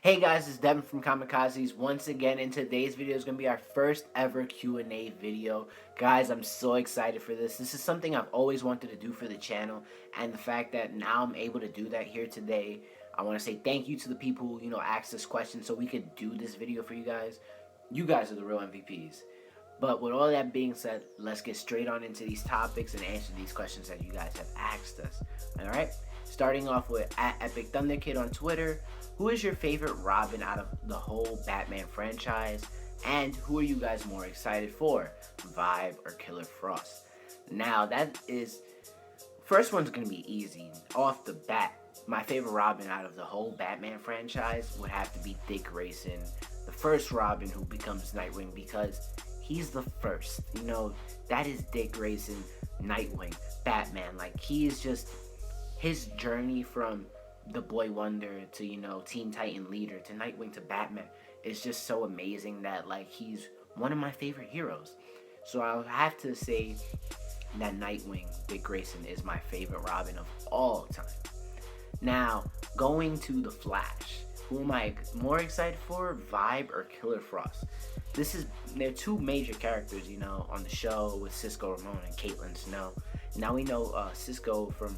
Hey guys, it's Devin from Comikazees once again, and today's video is going to be our first ever Q&A video. Guys, I'm so excited for this. This is something I've always wanted to do for the channel, and the fact that now I'm able to do that here today, I want to say thank you to the people who, asked us questions so we could do this video for you guys. You guys are the real MVPs. But with all that being said, let's get straight on into these topics and answer these questions that you guys have asked us. Alright? Starting off with @EpicThunderKid on Twitter. Who is your favorite Robin out of the whole Batman franchise? And who are you guys more excited for? Vibe or Killer Frost? Now, first one's going to be easy. Off the bat, my favorite Robin out of the whole Batman franchise would have to be Dick Grayson, the first Robin who becomes Nightwing, because he's the first. That is Dick Grayson, Nightwing, Batman. Like, he is just, his journey from the Boy Wonder to, Teen Titan leader to Nightwing to Batman is just so amazing that, like, he's one of my favorite heroes. So I'll have to say that Nightwing, Dick Grayson, is my favorite Robin of all time. Now, going to The Flash. Who am I more excited for, Vibe or Killer Frost? They're two major characters, on the show with Cisco Ramon and Caitlin Snow. Now we know Cisco from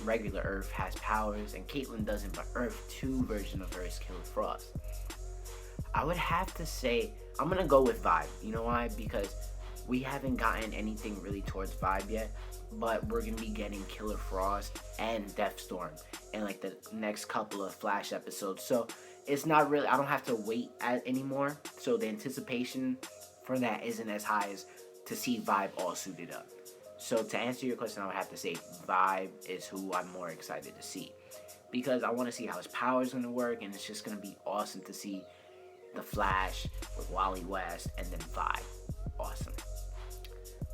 regular Earth has powers and Caitlin doesn't, but Earth 2 version of her is Killer Frost. I would have to say, I'm going to go with Vibe. You know why? Because we haven't gotten anything really towards Vibe yet, but we're going to be getting Killer Frost and Deathstorm in like the next couple of Flash episodes. So it's not really, I don't have to wait anymore. So the anticipation for that isn't as high as to see Vibe all suited up. So to answer your question, I would have to say Vibe is who I'm more excited to see. Because I want to see how his power is going to work, and it's just going to be awesome to see the Flash with Wally West and then Vibe. Awesome.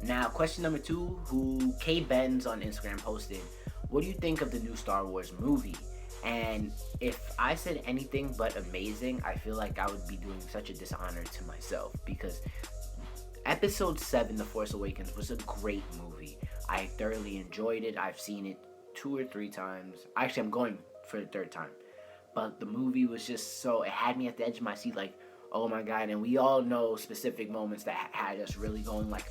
Now, question number 2, who K Benz on Instagram posted, what do you think of the new Star Wars movie? And if I said anything but amazing, I feel like I would be doing such a dishonor to myself, because Episode 7, The Force Awakens, was a great movie. I thoroughly enjoyed it. I've seen it 2 or 3 times. Actually, I'm going for the 3rd time. But the movie was just it had me at the edge of my seat, like, oh my god. And we all know specific moments that had us really going like,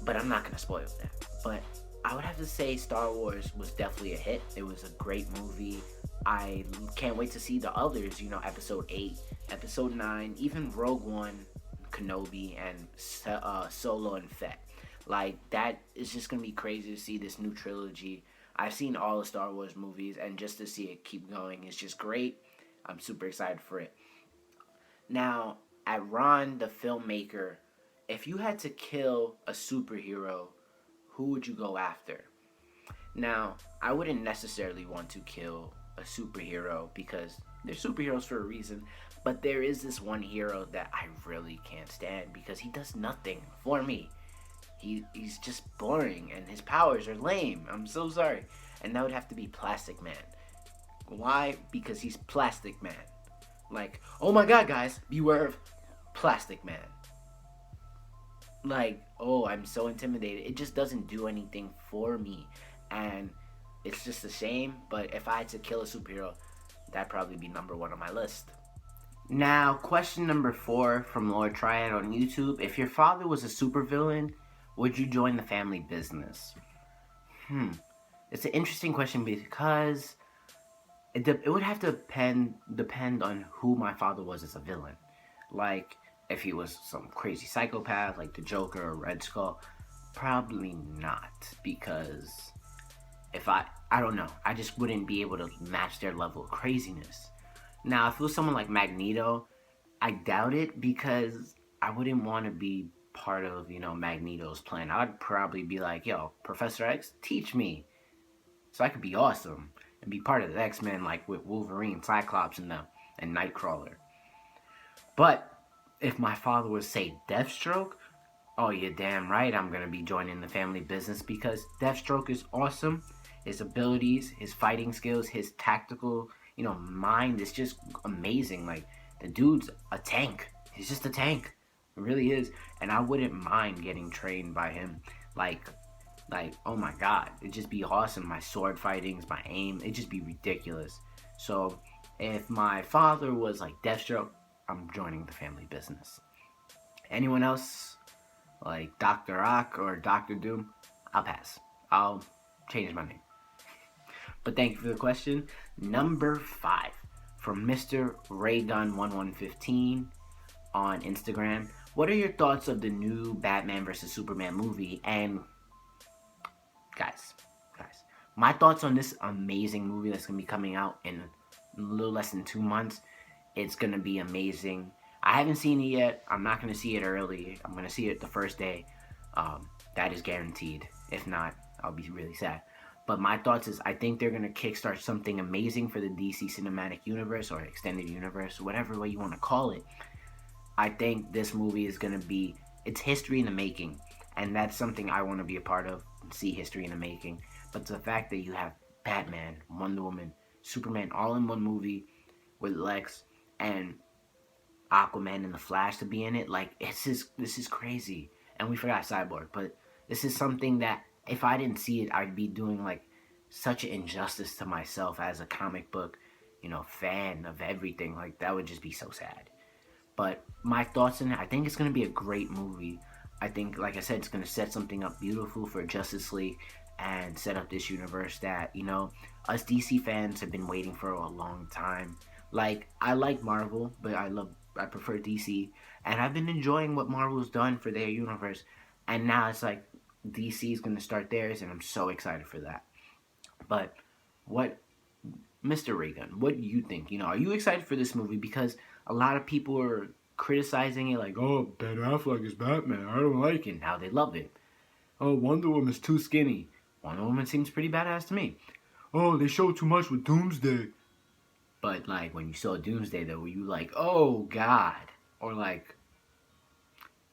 but I'm not going to spoil that. But I would have to say Star Wars was definitely a hit. It was a great movie. I can't wait to see the others, Episode 8, Episode 9, even Rogue One, Kenobi, and Solo and Fett. Like, that is just gonna be crazy to see this new trilogy. I've seen all the Star Wars movies, and just to see it keep going is just great. I'm super excited for it. Now, at Ron the filmmaker, if you had to kill a superhero, who would you go after? Now, I wouldn't necessarily want to kill a superhero because they're superheroes for a reason, but there is this one hero that I really can't stand because he does nothing for me. He's just boring and his powers are lame. I'm so sorry. And that would have to be Plastic Man. Why? Because he's Plastic Man. Like, oh my god, guys, beware of Plastic Man. Like, oh, I'm so intimidated. It just doesn't do anything for me. And it's just a shame, but if I had to kill a superhero, that'd probably be number 1 on my list. Now, question number 4 from Lord Triad on YouTube. If your father was a supervillain, would you join the family business? It's an interesting question because it would have to depend on who my father was as a villain. Like, if he was some crazy psychopath like the Joker or Red Skull, probably not, because if I don't know, I just wouldn't be able to match their level of craziness. Now, if it was someone like Magneto, I doubt it, because I wouldn't want to be part of, Magneto's plan. I'd probably be like, yo, Professor X, teach me, so I could be awesome and be part of the X-Men, like with Wolverine, Cyclops, and Nightcrawler. But if my father was, say, Deathstroke, oh, you're damn right I'm going to be joining the family business, because Deathstroke is awesome. His abilities, his fighting skills, his tactical, mind is just amazing. Like, the dude's a tank. He's just a tank. It really is. And I wouldn't mind getting trained by him. Like, oh my god. It'd just be awesome. My sword fightings, my aim, it'd just be ridiculous. So If my father was like Deathstroke, I'm joining the family business. Anyone else like Dr. Rock or Dr. Doom, I'll pass. I'll change my name. But thank you for the question. Number 5 from Mr. Raygun1115 on Instagram. What are your thoughts of the new Batman vs Superman movie? And guys, my thoughts on this amazing movie that's gonna be coming out in a little less than 2 months. It's gonna be amazing. I haven't seen it yet. I'm not gonna see it early. I'm gonna see it the first day. That is guaranteed. If not, I'll be really sad. But my thoughts is I think they're going to kickstart something amazing for the DC Cinematic Universe or Extended Universe, whatever way you want to call it. I think this movie is going to be, it's history in the making. And that's something I want to be a part of, see history in the making. But the fact that you have Batman, Wonder Woman, Superman all in one movie with Lex and Aquaman and the Flash to be in it, like, this is crazy. And we forgot Cyborg, but this is something that if I didn't see it, I'd be doing like such an injustice to myself as a comic book, fan of everything. Like, that would just be so sad. But my thoughts on it, I think it's going to be a great movie. I think, like I said, it's going to set something up beautiful for Justice League and set up this universe that, us DC fans have been waiting for a long time. Like, I like Marvel, but I prefer DC, and I've been enjoying what Marvel's done for their universe, and now it's like DC is going to start theirs, and I'm so excited for that. But what, Mr. Raygun, what do you think? Are you excited for this movie? Because a lot of people are criticizing it like, oh, Ben Affleck is Batman, I don't like it. Now they love it. Oh, Wonder Woman's too skinny. Wonder Woman seems pretty badass to me. Oh, they show too much with Doomsday. But, like, when you saw Doomsday, though, were you like, oh, God? Or, like...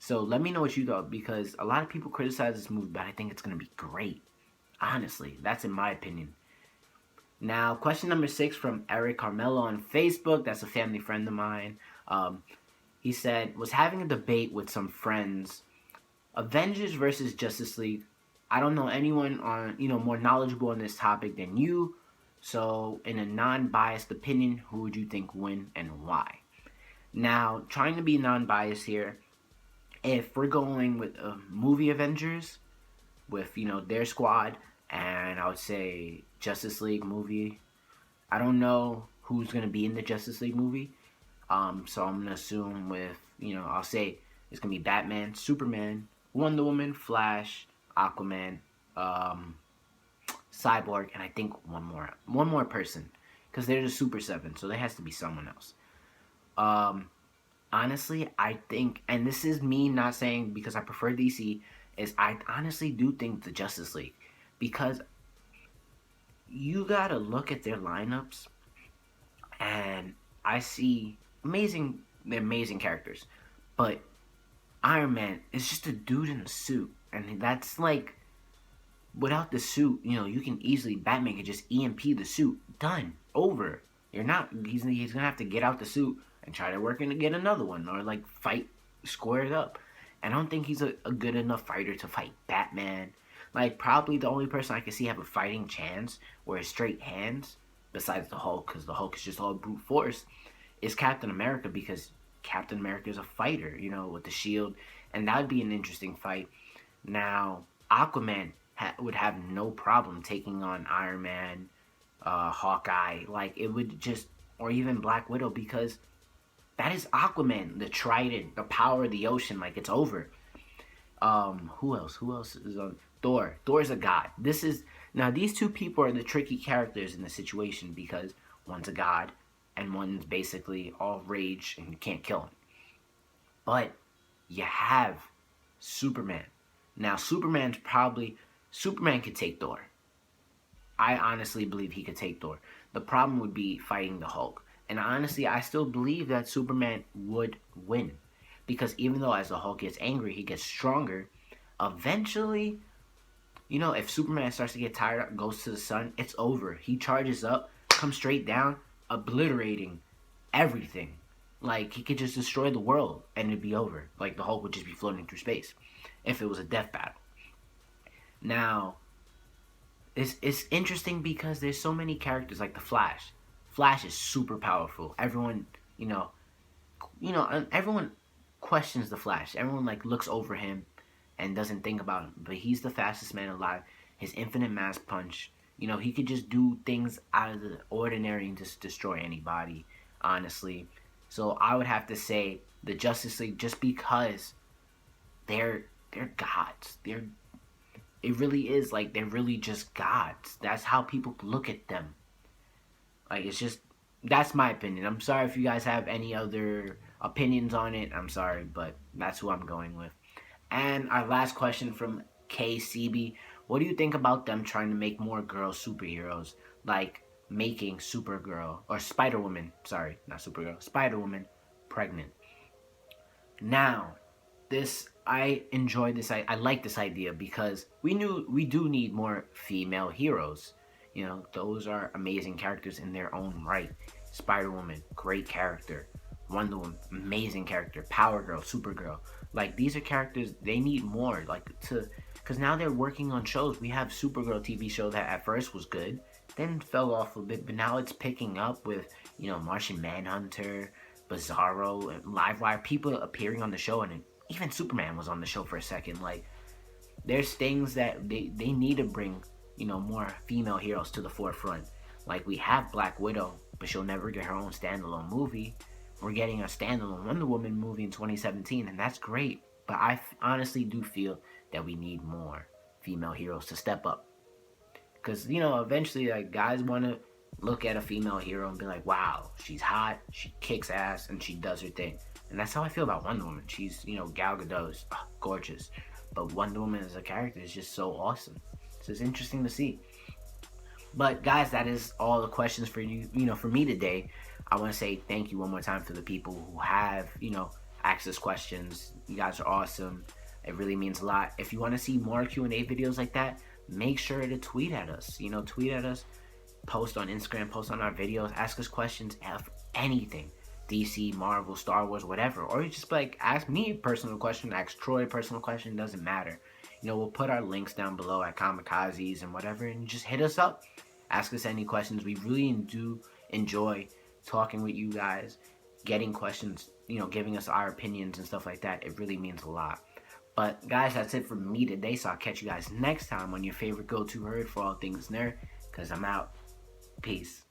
So, let me know what you thought, because a lot of people criticize this movie, but I think it's going to be great. Honestly, that's in my opinion. Now, question number 6 from Eric Carmelo on Facebook. That's a family friend of mine. He said, was having a debate with some friends. Avengers versus Justice League. I don't know anyone on, more knowledgeable on this topic than you. So, in a non-biased opinion, who would you think win and why? Now, trying to be non-biased here, if we're going with a movie Avengers, with, their squad, and I would say Justice League movie, I don't know who's going to be in the Justice League movie, so I'm going to assume with, I'll say it's going to be Batman, Superman, Wonder Woman, Flash, Aquaman, Cyborg, and I think one more person, because they're the Super 7, so there has to be someone else. Honestly, I think, and this is me not saying because I prefer DC, is I honestly do think the Justice League, because you gotta look at their lineups, and I see they're amazing characters, but Iron Man is just a dude in a suit, and that's like, without the suit, you can easily, Batman can just EMP the suit, done, over. He's gonna have to get out the suit and try to work in to get another one, or like fight squared up. And I don't think he's a good enough fighter to fight Batman. Like, probably the only person I can see have a fighting chance or straight hands, besides the Hulk, because the Hulk is just all brute force, is Captain America, because Captain America is a fighter, with the shield, and that would be an interesting fight. Now, Aquaman would have no problem taking on Iron Man, Hawkeye, like, it would just, or even Black Widow, because that is Aquaman, the Trident, the power of the ocean, like, it's over. Who else is on? Thor. Thor's a god. Now, these two people are the tricky characters in the situation, because one's a god, and one's basically all rage, and you can't kill him. But you have Superman. Now, Superman could take Thor. I honestly believe he could take Thor. The problem would be fighting the Hulk. And honestly, I still believe that Superman would win. Because even though as the Hulk gets angry, he gets stronger, eventually, if Superman starts to get tired up, goes to the sun, it's over. He charges up, comes straight down, obliterating everything. Like, he could just destroy the world, and it'd be over. Like, the Hulk would just be floating through space, if it was a death battle. Now, it's interesting because there's so many characters, like the Flash. Flash is super powerful. Everyone, everyone questions the Flash. Everyone like looks over him and doesn't think about him. But he's the fastest man alive. His infinite mass punch. He could just do things out of the ordinary and just destroy anybody, honestly. So I would have to say the Justice League, just because they're gods. It really is like they're really just gods. That's how people look at them. Like, it's just, that's my opinion. I'm sorry if you guys have any other opinions on it. I'm sorry, but that's who I'm going with. And our last question from KCB. What do you think about them trying to make more girl superheroes? Like making Supergirl, or Spider-Woman, sorry, not Supergirl, Spider-Woman pregnant. Now, I enjoy this. I like this idea because we do need more female heroes. Those are amazing characters in their own right. Spider-Woman, great character. Wonder Woman, amazing character. Power Girl, Supergirl. Like, these are characters they need more, because now they're working on shows. We have Supergirl TV show that at first was good, then fell off a bit, but now it's picking up with, Martian Manhunter, Bizarro, and Livewire, people appearing on the show, and even Superman was on the show for a second. Like, there's things that they need to bring, more female heroes to the forefront. Like, we have Black Widow, but she'll never get her own standalone movie. We're getting a standalone Wonder Woman movie in 2017, and that's great. But I honestly do feel that we need more female heroes to step up. Because, eventually, like, guys want to look at a female hero and be like, wow, she's hot, she kicks ass, and she does her thing. And that's how I feel about Wonder Woman. She's, Gal Gadot's gorgeous. But Wonder Woman as a character is just so awesome. So it's interesting to see. But guys, that is all the questions for you, for me today. I want to say thank you one more time for the people who have, asked us questions. You guys are awesome. It really means a lot. If you want to see more Q&A videos like that, make sure to tweet at us. Tweet at us, post on Instagram, post on our videos, ask us questions of anything. DC, Marvel, Star Wars, whatever. Or you just ask me a personal question, ask Troy a personal question, doesn't matter. We'll put our links down below at Comikazees and whatever, and just hit us up. Ask us any questions. We really do enjoy talking with you guys, getting questions, giving us our opinions and stuff like that. It really means a lot. But guys, that's it for me today. So I'll catch you guys next time on your favorite go-to herd for all things nerd. Because I'm out. Peace.